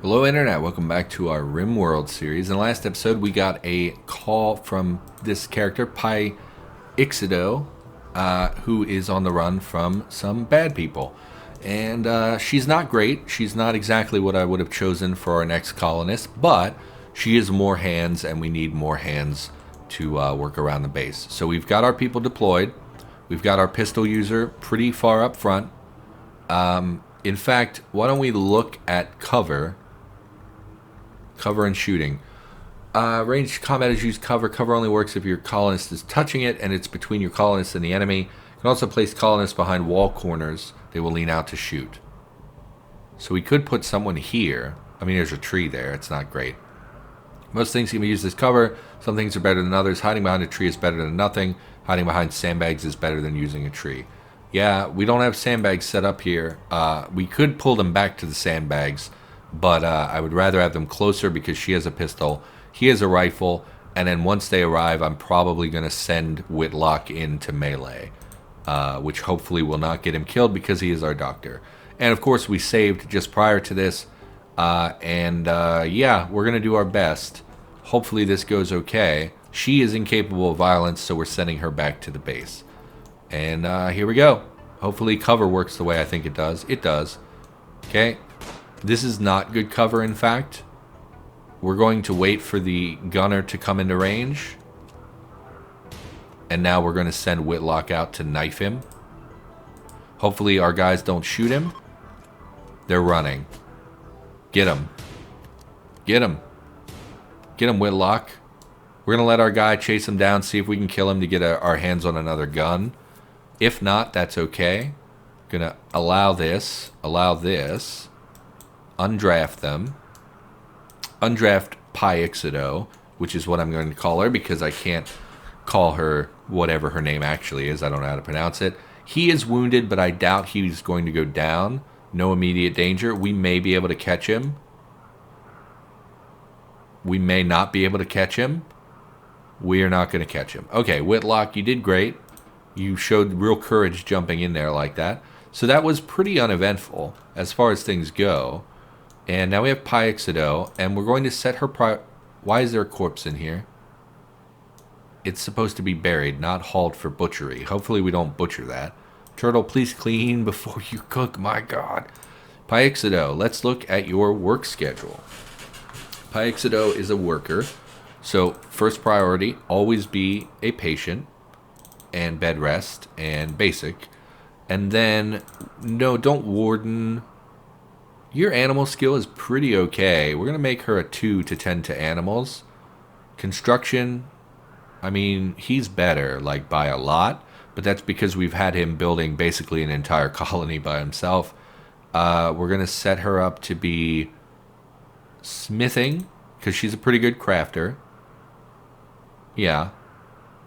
Hello Internet, welcome back to our RimWorld series. In the last episode we got a call from this character, Ixido, who is on the run from some bad people. And she's not great, she's not exactly what I would have chosen for our next colonist, but she is more hands and we need more hands to work around the base. So we've got our people deployed, we've got our pistol user pretty far up front. In fact, why don't we look at cover and shooting. Ranged combat is used cover. Cover only works if your colonist is touching it and it's between your colonist and the enemy. You can also place colonists behind wall corners. They will lean out to shoot. So we could put someone here. I mean, there's a tree there. It's not great. Most things can be used as cover. Some things are better than others. Hiding behind a tree is better than nothing. Hiding behind sandbags is better than using a tree. Yeah, we don't have sandbags set up here. We could pull them back to the sandbags, but I would rather have them closer because she has a pistol, he has a rifle, and then once they arrive, I'm probably going to send Whitlock into melee, which hopefully will not get him killed because he is our doctor. And of course, we saved just prior to this, yeah, we're going to do our best. Hopefully this goes okay. She is incapable of violence, so we're sending her back to the base. And here we go. Hopefully cover works the way I think it does. It does. Okay. This is not good cover, in fact. We're going to wait for the gunner to come into range. And now we're going to send Whitlock out to knife him. Hopefully our guys don't shoot him. They're running. Get him. Get him. Get him, Whitlock. We're going to let our guy chase him down, see if we can kill him to get our hands on another gun. If not, that's okay. Going to allow this. Undraft them. Undraft Ixido, which is what I'm going to call her because I can't call her whatever her name actually is. I don't know how to pronounce it. He is wounded, but I doubt he's going to go down. No immediate danger. We may be able to catch him. We may not be able to catch him. We are not going to catch him. Okay, Whitlock, you did great. You showed real courage jumping in there like that. So that was pretty uneventful as far as things go. And now we have Ixido, and we're going to set her Why is there a corpse in here? It's supposed to be buried, not hauled for butchery. Hopefully we don't butcher that. Turtle, please clean before you cook. My God. Ixido, let's look at your work schedule. Ixido is a worker. So first priority, always be a patient and bed rest and basic. And then, no, don't warden. Your animal skill is pretty okay. We're going to make her a 2 to tend to animals. Construction, I mean, he's better, like by a lot. But that's because we've had him building basically an entire colony by himself. We're going to set her up to be smithing, because she's a pretty good crafter. Yeah.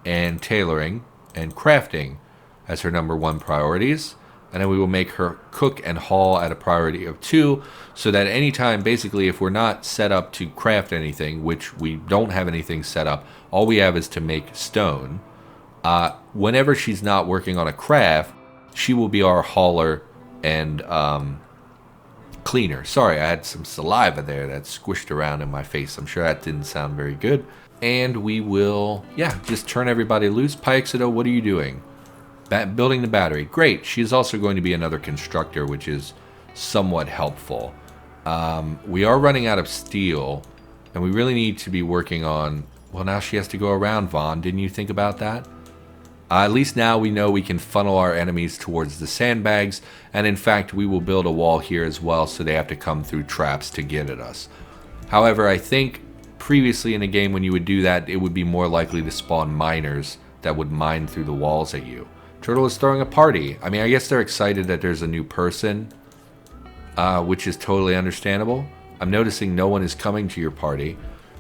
And tailoring and crafting as her number 1 priorities. And then we will make her cook and haul at a priority of 2, so that anytime, basically, if we're not set up to craft anything, which we don't have anything set up, all we have is to make stone. Whenever she's not working on a craft, she will be our hauler and cleaner. Sorry, I had some saliva there that squished around in my face. I'm sure that didn't sound very good. And we will, yeah, just turn everybody loose. Ixido, what are you doing? Building the battery. Great. She's also going to be another constructor, which is somewhat helpful. We are running out of steel, and we really need to be working on... Well, now she has to go around, Vaughn. Didn't you think about that? At least now we know we can funnel our enemies towards the sandbags, and in fact, we will build a wall here as well, so they have to come through traps to get at us. However, I think previously in a game when you would do that, it would be more likely to spawn miners that would mine through the walls at you. Turtle is throwing a party. I mean, I guess they're excited that there's a new person, which is totally understandable. I'm noticing no one is coming to your party,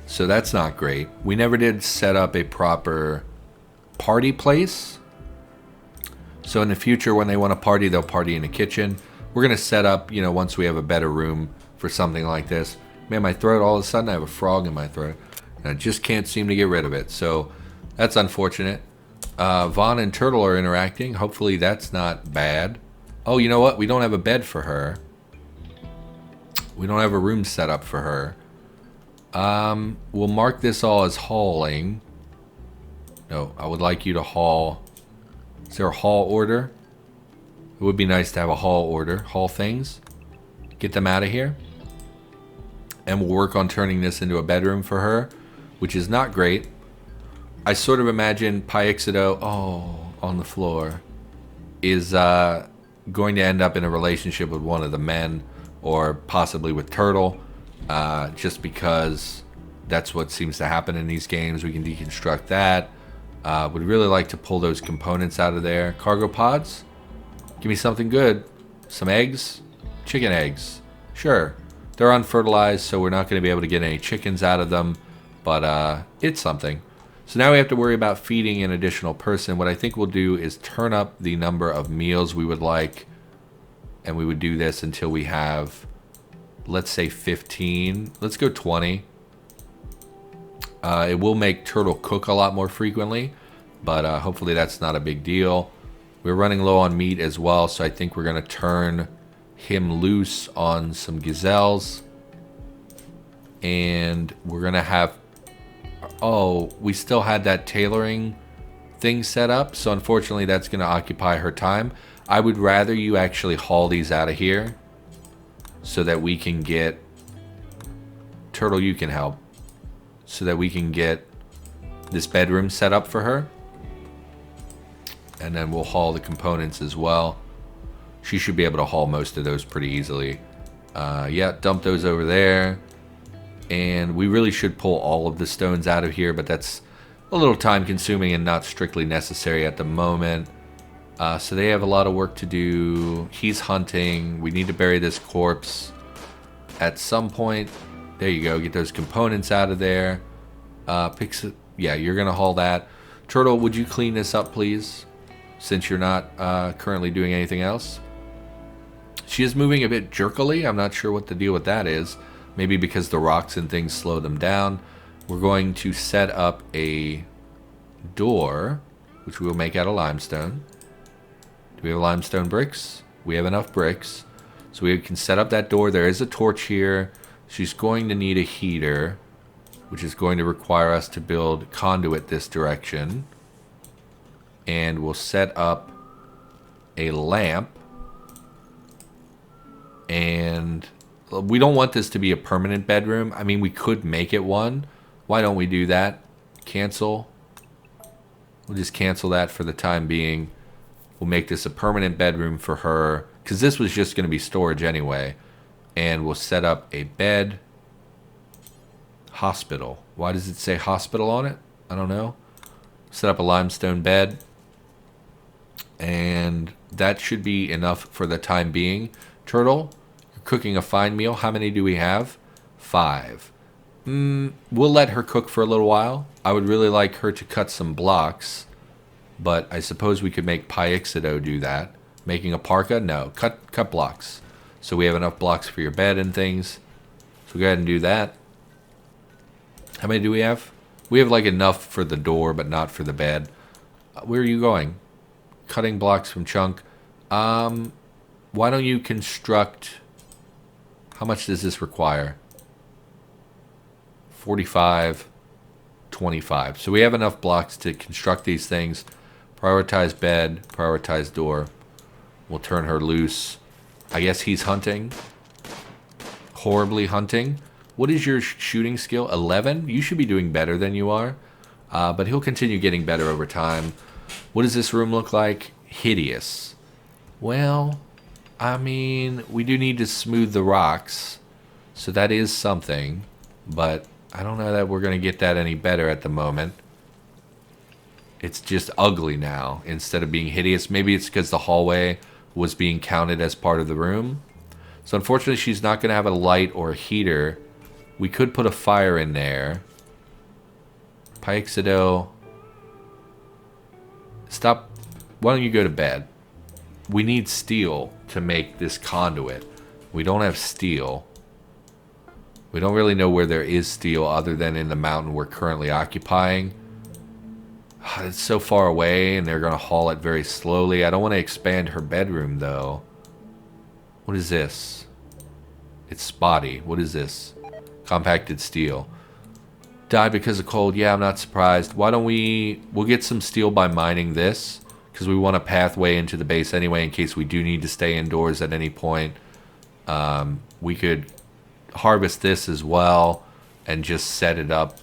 so that's not great. We never did set up a proper party place. So in the future, when they want to party, they'll party in the kitchen. We're going to set up, you know, once we have a better room for something like this. Man, my throat, all of a sudden, I have a frog in my throat, and I just can't seem to get rid of it. So that's unfortunate. Vaughn and Turtle are interacting. Hopefully that's not bad. Oh, you know what? We don't have a bed for her. We don't have a room set up for her. We'll mark this all as hauling. No, I would like you to haul. Is there a haul order? It would be nice to have a haul order. Haul things. Get them out of here. And we'll work on turning this into a bedroom for her, which is not great. I sort of imagine Pyxido, on the floor, is going to end up in a relationship with one of the men, or possibly with Turtle, just because that's what seems to happen in these games. We can deconstruct that. Would really like to pull those components out of there. Cargo pods? Give me something good. Some eggs? Chicken eggs. Sure. They're unfertilized, so we're not going to be able to get any chickens out of them, but it's something. So now we have to worry about feeding an additional person. What I think we'll do is turn up the number of meals we would like, and we would do this until we have, let's say 15. Let's go 20. It will make Turtle cook a lot more frequently, but hopefully that's not a big deal. We're running low on meat as well, so I think we're going to turn him loose on some gazelles. And we're going to have... Oh, we still had that tailoring thing set up, so unfortunately that's going to occupy her time. I would rather you actually haul these out of here so that we can get... Turtle, you can help. So that we can get this bedroom set up for her. And then we'll haul the components as well. She should be able to haul most of those pretty easily. Yeah, dump those over there. And we really should pull all of the stones out of here, but that's a little time consuming and not strictly necessary at the moment. So they have a lot of work to do. He's hunting. We need to bury this corpse at some point. There you go. Get those components out of there. Yeah, you're going to haul that. Turtle, would you clean this up, please? Since you're not currently doing anything else. She is moving a bit jerkily. I'm not sure what the deal with that is. Maybe because the rocks and things slow them down. We're going to set up a door, which we will make out of limestone. Do we have limestone bricks? We have enough bricks. So we can set up that door. There is a torch here. She's going to need a heater, which is going to require us to build conduit this direction. And we'll set up a lamp. And we don't want this to be a permanent bedroom. I mean, we could make it one. Why don't we do that? Cancel. We'll just cancel that for the time being. We'll make this a permanent bedroom for her, because this was just going to be storage anyway. And we'll set up a bed. Hospital. Why does it say hospital on it? I don't know. Set up a limestone bed. And that should be enough for the time being. Turtle, you're cooking a fine meal. How many do we have? 5. We'll let her cook for a little while. I would really like her to cut some blocks. But I suppose we could make Pyxido do that. Making a parka? No. Cut blocks. So we have enough blocks for your bed and things. So go ahead and do that. How many do we have? We have like enough for the door, but not for the bed. Where are you going? Cutting blocks from chunk. Why don't you construct... How much does this require? 45, 25. So we have enough blocks to construct these things. Prioritize bed, prioritize door. We'll turn her loose. I guess he's hunting. Horribly hunting. What is your shooting skill? 11? You should be doing better than you are. But he'll continue getting better over time. What does this room look like? Hideous. Well, I mean, we do need to smooth the rocks. So that is something. But I don't know that we're going to get that any better at the moment. It's just ugly now instead of being hideous. Maybe it's because the hallway was being counted as part of the room. So unfortunately, she's not going to have a light or a heater. We could put a fire in there. Pyxido, stop. Why don't you go to bed? We need steel to make this conduit. We don't have steel. We don't really know where there is steel other than in the mountain we're currently occupying. It's so far away and they're going to haul it very slowly. I don't want to expand her bedroom though. What is this? It's spotty. What is this? Compacted steel. Died because of cold. Yeah, I'm not surprised. Why don't we'll get some steel by mining this, because we want a pathway into the base anyway in case we do need to stay indoors at any point. We could harvest this as well and just set it up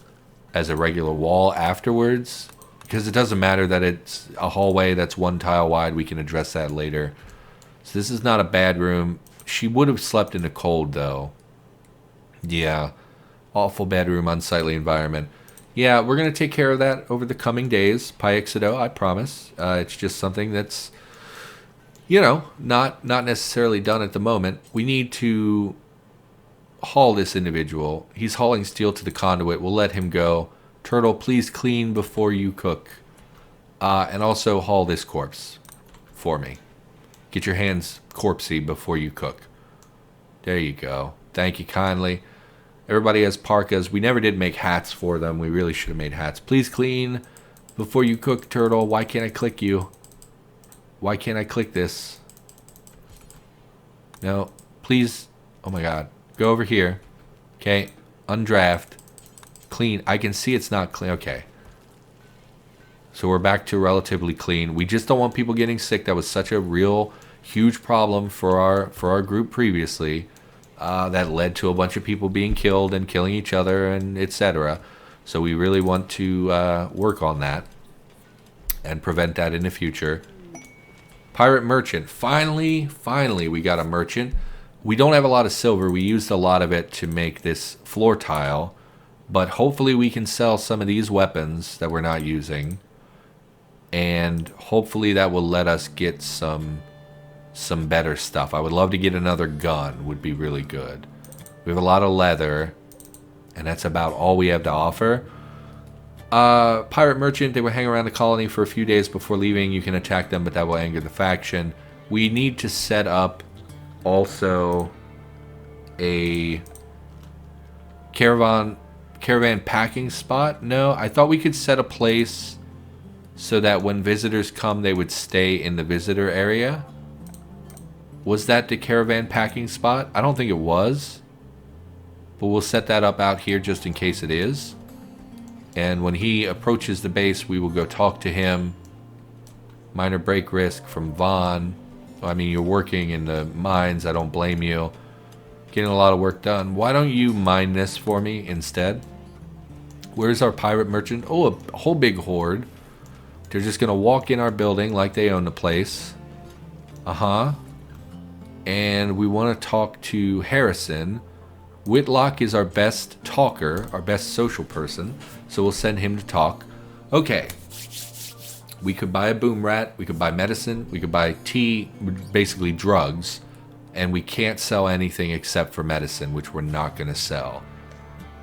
as a regular wall afterwards, because it doesn't matter that it's a hallway that's 1 tile wide. We can address that later. So this is not a bad room. She would have slept in the cold though. Yeah. Awful bedroom, unsightly environment. Yeah, we're going to take care of that over the coming days. Pyxido, I promise. It's just something that's, you know, not necessarily done at the moment. We need to haul this individual. He's hauling steel to the conduit. We'll let him go. Turtle, please clean before you cook. And also haul this corpse for me. Get your hands corpsey before you cook. There you go. Thank you kindly. Everybody has parkas. We never did make hats for them. We really should have made hats. Please clean before you cook, Turtle. Why can't I click you? Why can't I click this? No. Please. Oh my god. Go over here. Okay. Undraft. Clean. I can see it's not clean. Okay. So we're back to relatively clean. We just don't want people getting sick. That was such a real huge problem for our group previously. That led to a bunch of people being killed and killing each other and etc. So we really want to work on that and prevent that in the future. Pirate merchant. Finally, we got a merchant. We don't have a lot of silver. We used a lot of it to make this floor tile. But hopefully we can sell some of these weapons that we're not using. And hopefully that will let us get some better stuff. I would love to get another gun. Would be really good. We have a lot of leather, and that's about all we have to offer. Pirate merchant, they will hang around the colony for a few days before leaving. You can attack them, but that will anger the faction. We need to set up also a caravan packing spot. No, I thought we could set a place so that when visitors come, they would stay in the visitor area. Was that the caravan packing spot? I don't think it was. But we'll set that up out here just in case it is. And when he approaches the base, we will go talk to him. Minor break risk from Vaughn. I mean, you're working in the mines. I don't blame you. Getting a lot of work done. Why don't you mine this for me instead? Where's our pirate merchant? Oh, a whole big horde. They're just going to walk in our building like they own the place. Uh-huh. And we want to talk to Harrison. Whitlock is our best talker, our best social person, so we'll send him to talk. Okay. We could buy a boom rat, we could buy medicine, we could buy tea, basically drugs, and we can't sell anything except for medicine, which we're not going to sell.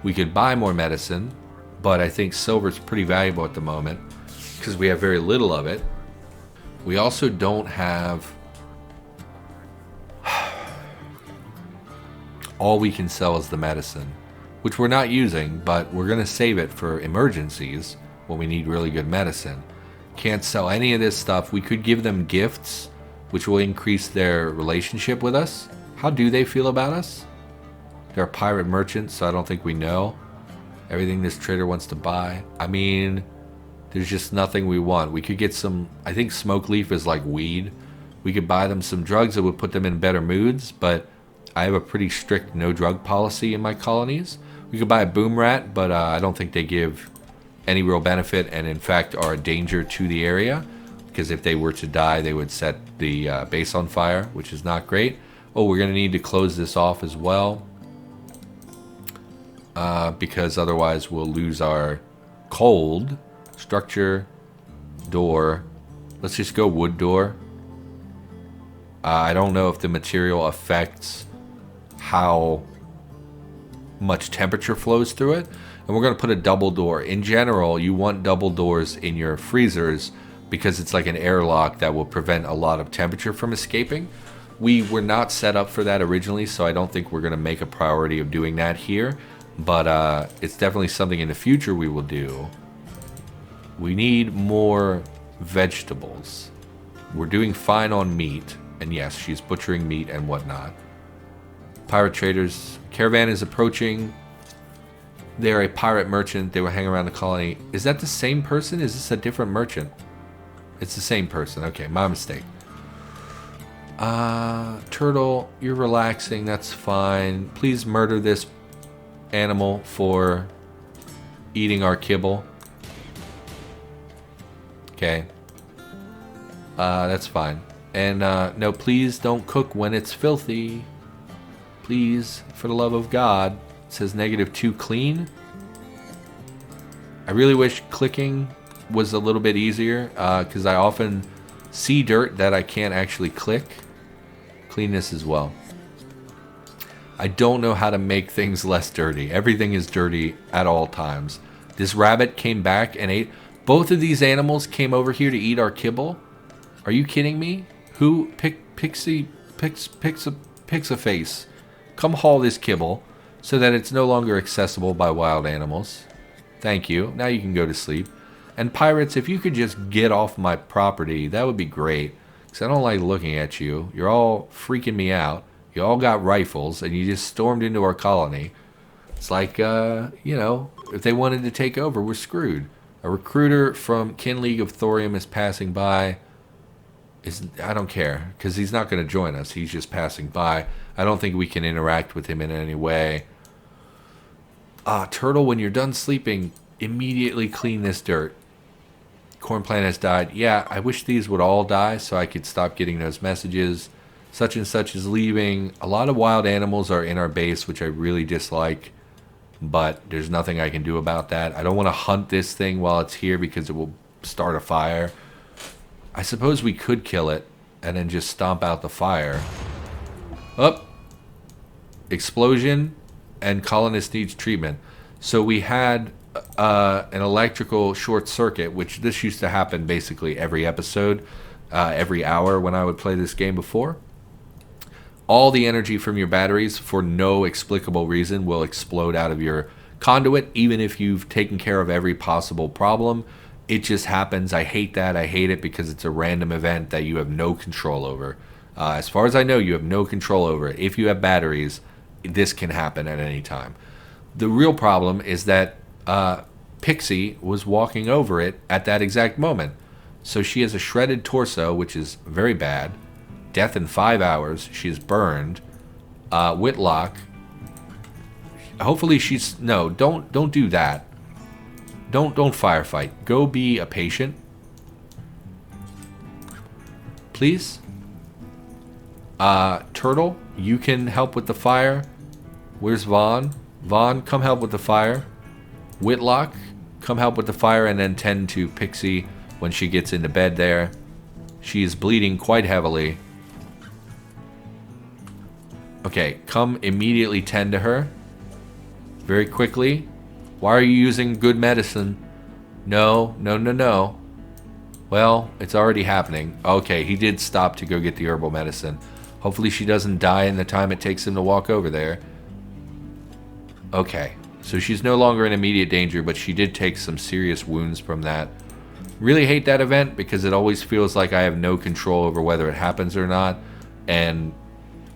We could buy more medicine, but I think silver's pretty valuable at the moment because we have very little of it. We also don't have... all we can sell is the medicine, which we're not using, but we're going to save it for emergencies when we need really good medicine. Can't sell any of this stuff. We could give them gifts, which will increase their relationship with us. How do they feel about us? They're pirate merchants, so I don't think we know. Everything this trader wants to buy. I mean, there's just nothing we want. We could get some, I think smoke leaf is like weed. We could buy them some drugs that would put them in better moods, but I have a pretty strict no drug policy in my colonies. We could buy a boom rat, but I don't think they give any real benefit and in fact are a danger to the area because if they were to die, they would set the base on fire, which is not great. Oh, we're going to need to close this off as well because otherwise we'll lose our cold. Structure, door. Let's just go wood door. I don't know if the material affects how much temperature flows through it. And we're going to put a double door. In general, you want double doors in your freezers because it's like an airlock that will prevent a lot of temperature from escaping. We were not set up for that originally, so I don't think we're going to make a priority of doing that here. But it's definitely something in the future we will do. We need more vegetables. We're doing fine on meat. And yes, she's butchering meat and whatnot. Pirate traders. Caravan is approaching. They're a pirate merchant. They will hang around the colony. Is that the same person? Is this a different merchant? It's the same person. Okay, my mistake. Turtle, you're relaxing. That's fine. Please murder this animal for eating our kibble. Okay. That's fine. And no, please don't cook when it's filthy. Please, for the love of God. It says -2 clean. I really wish clicking was a little bit easier, because I often see dirt that I can't actually click. Clean this as well. I don't know how to make things less dirty. Everything is dirty at all times. This rabbit came back and ate. Both of these animals came over here to eat our kibble. Are you kidding me? Who? Pix-a-face. Come haul this kibble so that it's no longer accessible by wild animals. Thank you. Now you can go to sleep. And pirates, if you could just get off my property, that would be great. Because I don't like looking at you. You're all freaking me out. You all got rifles, and you just stormed into our colony. It's like, you know, if they wanted to take over, we're screwed. A recruiter from Kin League of Thorium is passing by. I don't care, because he's not going to join us. He's just passing by. I don't think we can interact with him in any way. Turtle, when you're done sleeping, immediately clean this dirt. Corn plant has died. Yeah, I wish these would all die so I could stop getting those messages. Such and such is leaving. A lot of wild animals are in our base, which I really dislike. But there's nothing I can do about that. I don't want to hunt this thing while it's here because it will start a fire. I suppose we could kill it and then just stomp out the fire. Up. Explosion and colonist needs treatment. So we had an electrical short circuit, which this used to happen basically every episode, every hour when I would play this game before. All the energy from your batteries, for no explicable reason, will explode out of your conduit, even if you've taken care of every possible problem. It just happens. I hate that. I hate it because it's a random event that you have no control over. As far as I know, you have no control over it. If you have batteries, this can happen at any time. The real problem is that Pixie was walking over it at that exact moment. So she has a shredded torso, which is very bad. Death in 5 hours. She's burned. Whitlock. Hopefully she's... No, don't do that. Don't firefight. Go be a patient. Please. Turtle, you can help with the fire. Where's Vaughn? Vaughn, come help with the fire. Whitlock, come help with the fire and then tend to Pixie when she gets into bed there. She is bleeding quite heavily. Okay, come immediately tend to her. Very quickly. Why are you using good medicine? No. Well, it's already happening. Okay, he did stop to go get the herbal medicine. Hopefully she doesn't die in the time it takes him to walk over there. Okay, so she's no longer in immediate danger, but she did take some serious wounds from that. Really hate that event because it always feels like I have no control over whether it happens or not. And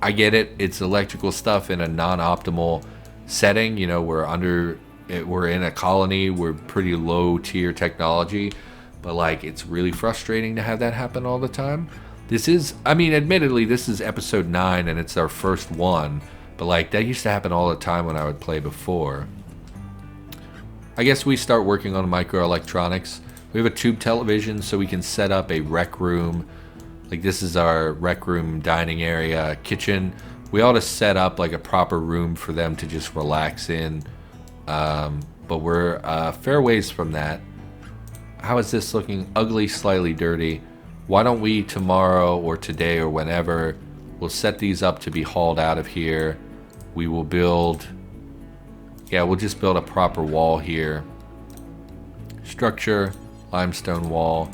I get it. It's electrical stuff in a non-optimal setting. You know, we're in a colony. We're pretty low tier technology. But like, it's really frustrating to have that happen all the time. This is, I mean, admittedly, this is episode 9 and it's our first one. But like, that used to happen all the time when I would play before. I guess we start working on microelectronics. We have a tube television so we can set up a rec room. Like, this is our rec room, dining area, kitchen. We ought to set up like a proper room for them to just relax in. But we're fair ways from that. How is this looking? Ugly, slightly dirty. Why don't we tomorrow or today or whenever, we'll set these up to be hauled out of here. We will build, yeah, we'll just build a proper wall here. Structure, limestone wall,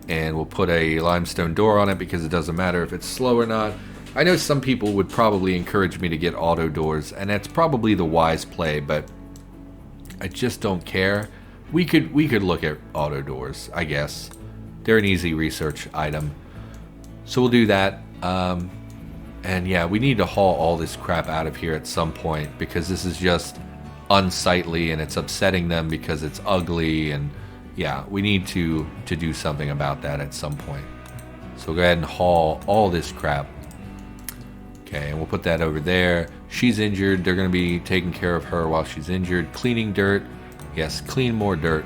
and we'll put a limestone door on it because it doesn't matter if it's slow or not. I know some people would probably encourage me to get auto doors, and that's probably the wise play, but I just don't care. We could look at auto doors, I guess. They're an easy research item. So we'll do that. And And yeah, we need to haul all this crap out of here at some point because this is just unsightly and it's upsetting them because it's ugly. And yeah, we need to do something about that at some point. So go ahead and haul all this crap. Okay, and we'll put that over there. She's injured. They're going to be taking care of her while she's injured. Cleaning dirt. Yes, clean more dirt.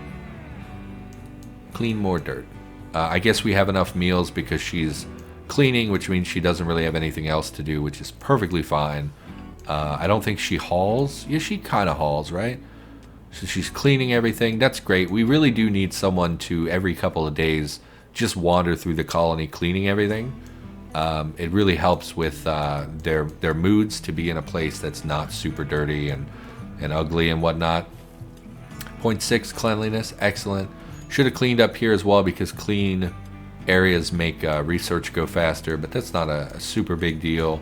Clean more dirt. I guess we have enough meals because she's cleaning, which means she doesn't really have anything else to do, which is perfectly fine. I don't think she hauls. Yeah, she kind of hauls, right? So she's cleaning everything. That's great. We really do need someone to, every couple of days, just wander through the colony cleaning everything. It really helps with their moods to be in a place that's not super dirty and ugly and whatnot. 0.6 cleanliness, excellent. Should have cleaned up here as well because clean areas make research go faster, but that's not a super big deal.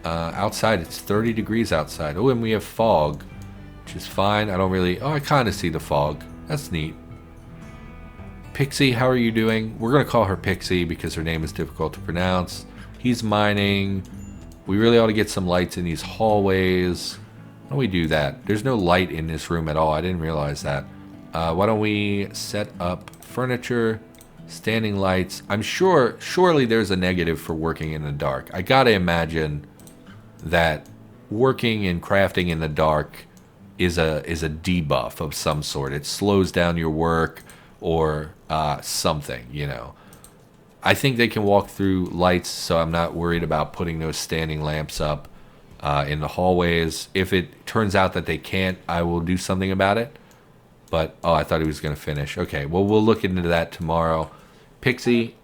Outside, it's 30 degrees outside. Oh, and we have fog, which is fine. I don't really... Oh, I kind of see the fog. That's neat. Pixie, how are you doing? We're going to call her Pixie because her name is difficult to pronounce. He's mining. We really ought to get some lights in these hallways. Why don't we do that? There's no light in this room at all. I didn't realize that. Why don't we set up furniture, standing lights? I'm sure, surely there's a negative for working in the dark. I gotta imagine that working and crafting in the dark is a debuff of some sort. It slows down your work or something, you know. I think they can walk through lights, so I'm not worried about putting those standing lamps up in the hallways. If it turns out that they can't, I will do something about it. But, oh, I thought he was going to finish. Okay, well, we'll look into that tomorrow. Pixie,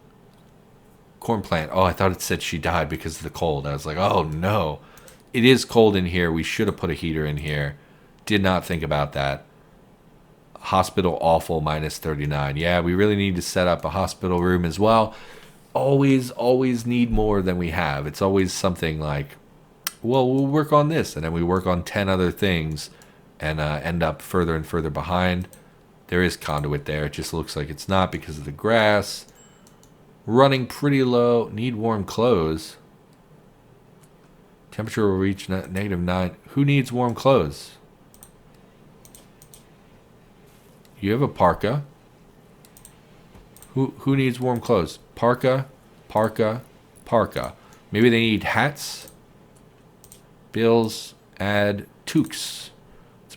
corn plant. Oh, I thought it said she died because of the cold. I was like, oh, no. It is cold in here. We should have put a heater in here. Did not think about that. Hospital awful, minus 39. Yeah, we really need to set up a hospital room as well. Always need more than we have. It's always something like, well, we'll work on this. And then we work on 10 other things. And end up further and further behind. There is conduit there. It just looks like it's not because of the grass. Running pretty low. Need warm clothes. Temperature will reach -9. Who needs warm clothes? You have a parka. Who needs warm clothes? Parka. Maybe they need hats. Bills. Add toques.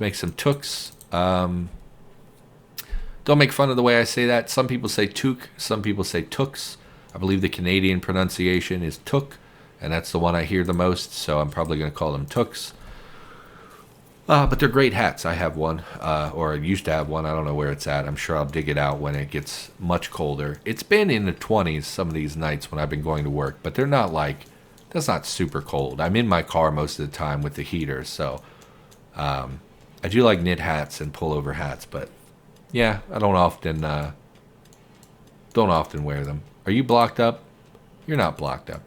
Make some toques. Don't make fun of the way I say that. Some people say toque, some people say toques. I believe the Canadian pronunciation is toque, and that's the one I hear the most, so I'm probably going to call them toques. But they're great hats. I have one, or I used to have one. I don't know where it's at. I'm sure I'll dig it out when it gets much colder. It's been in the 20s some of these nights when I've been going to work, but they're not like, that's not super cold. I'm in my car most of the time with the heater, so... I do like knit hats and pullover hats, but yeah, I don't often wear them. Are you blocked up? You're not blocked up.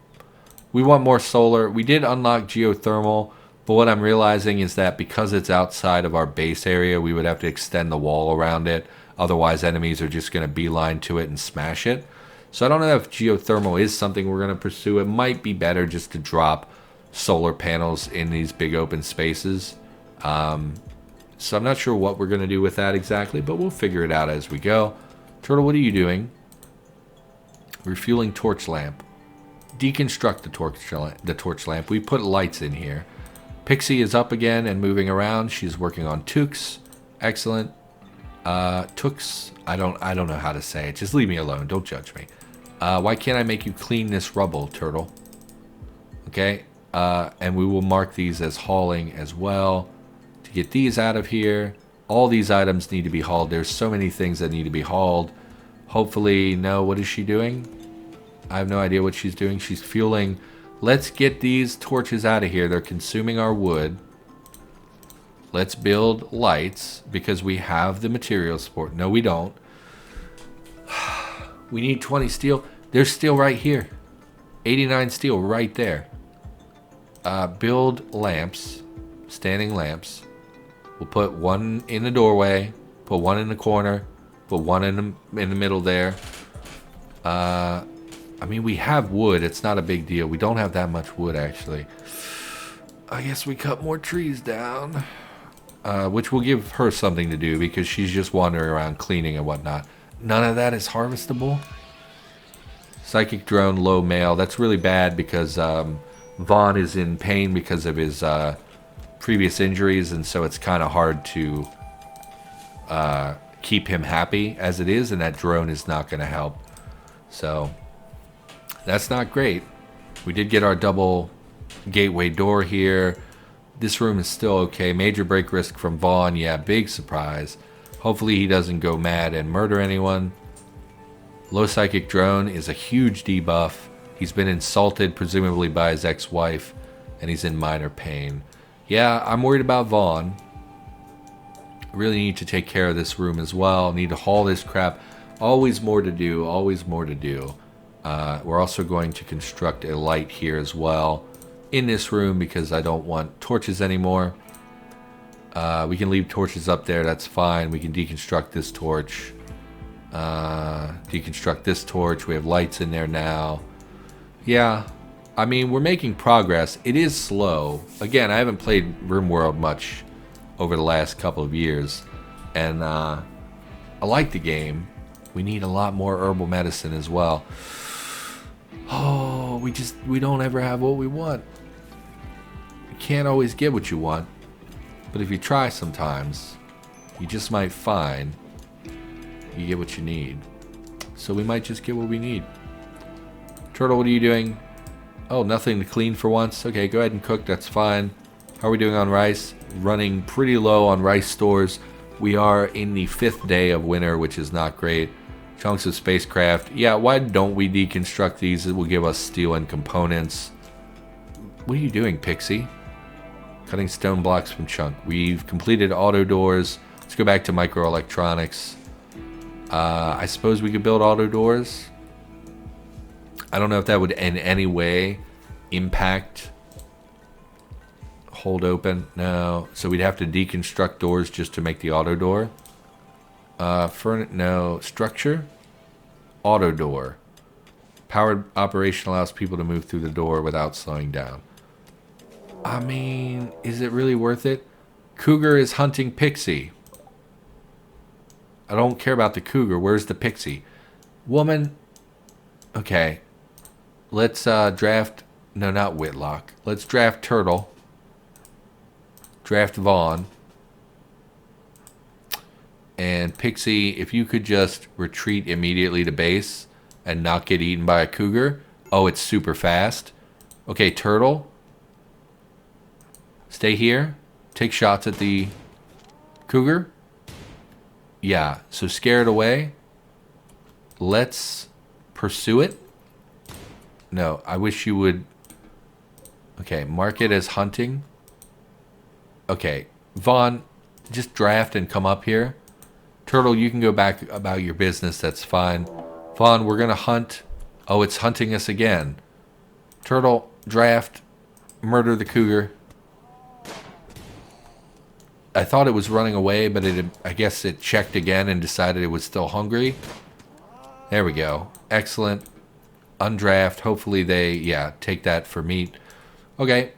We want more solar. We did unlock geothermal, but what I'm realizing is that because it's outside of our base area, we would have to extend the wall around it. Otherwise, enemies are just going to beeline to it and smash it. So I don't know if geothermal is something we're going to pursue. It might be better just to drop solar panels in these big open spaces. So I'm not sure what we're going to do with that exactly, but we'll figure it out as we go. Turtle, what are you doing? Refueling torch lamp. Deconstruct the torch lamp. We put lights in here. Pixie is up again and moving around. She's working on toques. Excellent. Toques. I don't know how to say it. Just leave me alone. Don't judge me. Why can't I make you clean this rubble, Turtle? Okay. And we will mark these as hauling as well. Get these out of here. All these items need to be hauled. There's so many things that need to be hauled. Hopefully, no, what is she doing? I have no idea what she's doing. She's fueling. Let's get these torches out of here. They're consuming our wood. Let's build lights because we have the material support. No, we don't. We need 20 steel. There's steel right here. 89 steel right there. Build lamps. Standing lamps. We'll put one in the doorway, put one in the corner, put one in the middle there. I I mean, we have wood. It's not a big deal. We don't have that much wood, actually. I guess we cut more trees down. Which will give her something to do because she's just wandering around cleaning and whatnot. None of that is harvestable. Psychic drone, low mail. That's really bad because Vaughn is in pain because of his previous injuries, and so it's kind of hard to keep him happy as it is, and that drone is not going to help. So that's not great. We did get our double gateway door here. This room is still okay. Major break risk from Vaughn. Yeah, big surprise. Hopefully he doesn't go mad and murder anyone. Low psychic drone is a huge debuff. He's been insulted, presumably by his ex-wife, and he's in minor pain. Yeah, I'm worried about Vaughn. Really need to take care of this room as well. Need to haul this crap. Always more to do. Always more to do. We're also going to construct a light here as well in this room because I don't want torches anymore. We can leave torches up there. That's fine. We can deconstruct this torch. Deconstruct this torch. We have lights in there now. Yeah. I mean, we're making progress. It is slow. Again, I haven't played RimWorld much over the last couple of years. And I like the game. We need a lot more herbal medicine as well. Oh, we don't ever have what we want. You can't always get what you want. But if you try sometimes, you just might find you get what you need. So we might just get what we need. Turtle, what are you doing? Oh, nothing to clean for once. Okay, go ahead and cook. That's fine. How are we doing on rice? Running pretty low on rice stores. We are in the 5th day of winter, which is not great. Chunks of spacecraft. Yeah, why don't we deconstruct these? It will give us steel and components. What are you doing, Pixie? Cutting stone blocks from chunk. We've completed auto doors. Let's go back to microelectronics. I suppose we could build auto doors. I don't know if that would in any way impact hold open. No. So we'd have to deconstruct doors just to make the auto door. No. Structure. Auto door. Powered operation allows people to move through the door without slowing down. I mean, is it really worth it? Cougar is hunting Pixie. I don't care about the cougar. Where's the Pixie? Woman. Okay. Let's draft... No, not Whitlock. Let's draft Turtle. Draft Vaughn. And Pixie, if you could just retreat immediately to base and not get eaten by a cougar. Oh, it's super fast. Okay, Turtle. Stay here. Take shots at the cougar. Yeah, so scare it away. Let's pursue it. No, I wish you would... Okay, mark it as hunting. Okay, Vaughn, just draft and come up here. Turtle, you can go back about your business. That's fine. Vaughn, we're going to hunt. Oh, it's hunting us again. Turtle, draft. Murder the cougar. I thought it was running away, but I guess it checked again and decided it was still hungry. There we go. Excellent. Undraft. Hopefully they, take that for meat. Okay.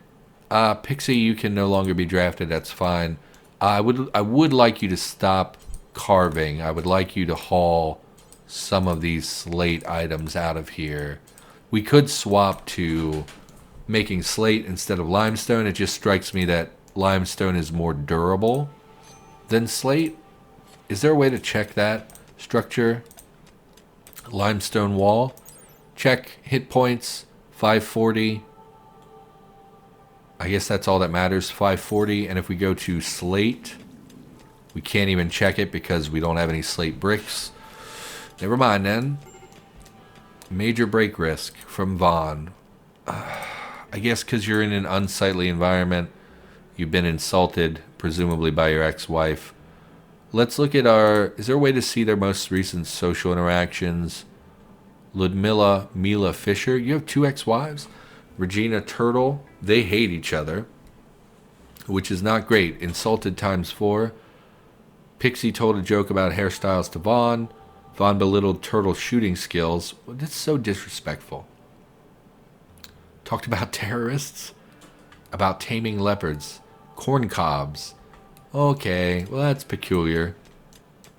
Pixie, you can no longer be drafted. That's fine. I would like you to stop carving. I would like you to haul some of these slate items out of here. We could swap to making slate instead of limestone. It just strikes me that limestone is more durable than slate. Is there a way to check that? Structure. Limestone wall. Check. Hit points. 540. I guess that's all that matters. 540. And if we go to slate, we can't even check it because we don't have any slate bricks. Never mind then. Major break risk from Vaughn. I guess because you're in an unsightly environment. You've been insulted, presumably by your ex-wife. Let's look at our... Is there a way to see their most recent social interactions? Ludmilla, Mila Fisher. You have 2 ex-wives? Regina Turtle. They hate each other, which is not great. Insulted times 4. Pixie told a joke about hairstyles to Vaughn. Vaughn belittled Turtle's shooting skills. That's so disrespectful. Talked about terrorists, about taming leopards, corn cobs. Okay, well, that's peculiar.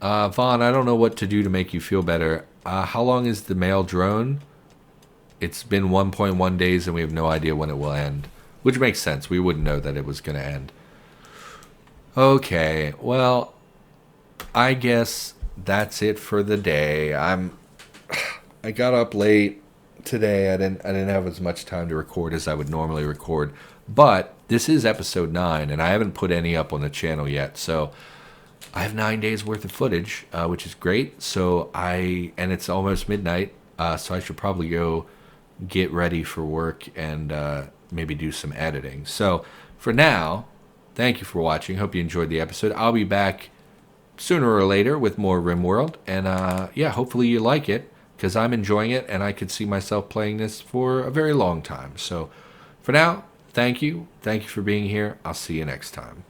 Vaughn, I don't know what to do to make you feel better. How long is the mail drone? It's been 1.1 days and we have no idea when it will end. Which makes sense. We wouldn't know that it was going to end. Okay, well, I guess that's it for the day. I got up late today. I didn't have as much time to record as I would normally record. But this is episode 9 and I haven't put any up on the channel yet. So I have 9 days worth of footage, which is great. And it's almost midnight, so I should probably go get ready for work and maybe do some editing. So for now, thank you for watching. Hope you enjoyed the episode. I'll be back sooner or later with more RimWorld. And yeah, hopefully you like it, because I'm enjoying it and I could see myself playing this for a very long time. So for now, thank you. Thank you for being here. I'll see you next time.